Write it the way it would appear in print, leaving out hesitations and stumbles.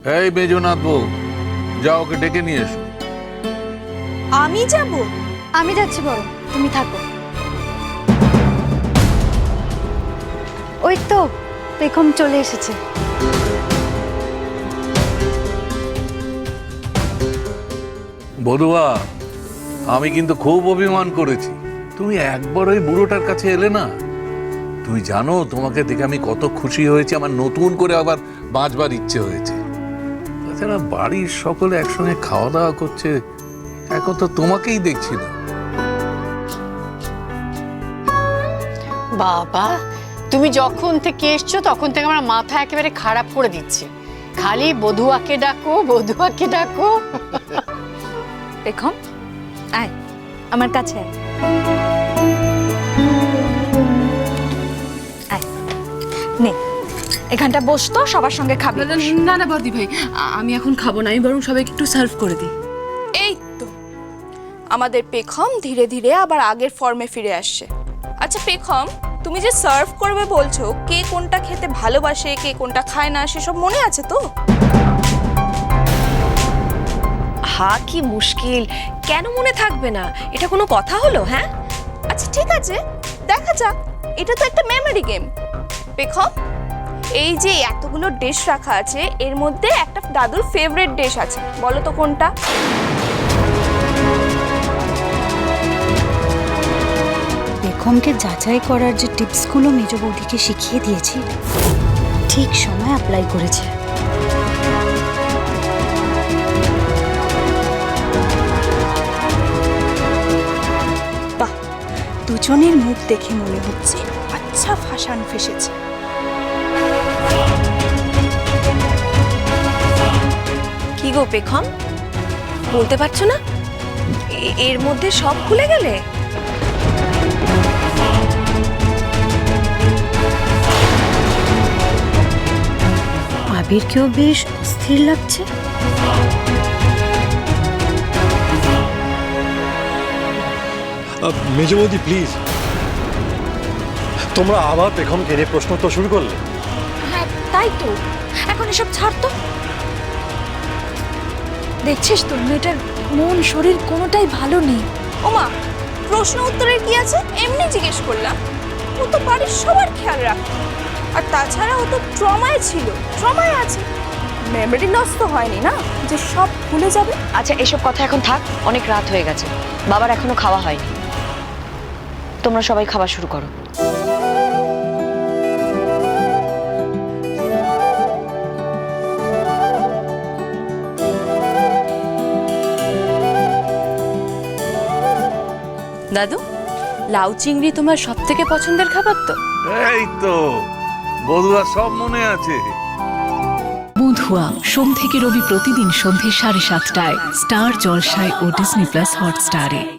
এই মেজনাথ বউ, যাও ওকে ডেকে নিয়ে এসো। আমি যাব? আমি যাচ্ছি বড়, তুমি থাকো। ওই তো পেখম চলে এসেছে। বধুয়া, আমি কিন্তু খুব অভিমান করেছি, তুমি একবার ওই বুড়োটার কাছে এলে না। তুমি জানো তোমাকে দেখে আমি কত খুশি হয়েছি, আমার নতুন করে আবার বাঁচবার ইচ্ছে হয়েছে। তাছাড়া বাড়ির সকলে একসঙ্গে খাওয়া দাওয়া করছে, এখন তো তোমাকেই দেখছি না। বাবা, তুমি যখন থেকে এসছো তখন থেকে আমার মাথা একেবারে খারাপ করে দিচ্ছে। খালি বধুয়াকে ডাকো, বধুয়াকে ডাকো। পেখম আয়, আমার কাছে আয়। আয় নে, এখানটা বসতো, সবার সঙ্গে খাবি। না না বদি ভাই, আমি এখন খাবো না, আমি বরং সবাইকে একটু সার্ভ করে দিই। এই তো আমাদের পেখম ধীরে ধীরে আবার আগের ফর্মে ফিরে আসছে। আচ্ছা পেখম, তুমি যে সার্ভ করবে বলছো, কে কোনটা খেতে ভালোবাসে, কে কোনটা খায় না, সেসব মনে আছে তো? হা, কি মুশকিল, কেন মনে থাকবে না? এটা কোনো কথা হলো? হ্যাঁ আচ্ছা ঠিক আছে, দেখা যাক, এটা তো একটা মেমোরি গেম। পেখম, এই যে এতগুলো ডিশ রাখা আছে, এর মধ্যে একটা দাদুর ফেভারিট ডিশ আছে, বলো তো কোনটা? পেখমকে যাচাই করার যে টিপসগুলো মেজ বৌদিকে শিখিয়ে দিয়েছি, ঠিক সময় অ্যাপ্লাই করেছে। বাহ, দুজনের মুখ দেখে মনে হচ্ছে আচ্ছা ফাঁসান ফেসেছে। কি গো পেখম, বলতে পারছো না? এর মধ্যে সব ভুলে গেলে? আবিরকেও বেশ স্থির লাগছে। মেজ বৌদি প্লিজ, তোমরা আবার পেখমকে নিয়ে প্রশ্ন তো শুরু করলে। হ্যাঁ তাই তো, এখন এসব ছাড় তো। দেখছিস তো মেয়েটার মন শরীর কোনোটাই ভালো নেই। ওমা, প্রশ্ন উত্তরের কি আছে, এমনি জিজ্ঞেস করলাম। ও তো বাড়ির সবার খেয়াল রাখে, আর তাছাড়া ও তো ট্রমায় ছিল, ট্রমায় আছে, মেমোরি লস তো হয়নি না যে সব ভুলে যাবে। আচ্ছা এসব কথা এখন থাক, অনেক রাত হয়ে গেছে, বাবার এখনো খাওয়া হয়নি। তোমরা সবাই খাওয়া শুরু করো। দাদু, লাউ চিংড়ি তোমার সব থেকে পছন্দের খাবার তো? এই তো বধুয়া, সব মনে আছে। বধুয়া সোম থেকে রবি প্রতিদিন সন্ধ্যে 7:30টায় স্টার জলসায় ও ডিজনি প্লাস হটস্টারে।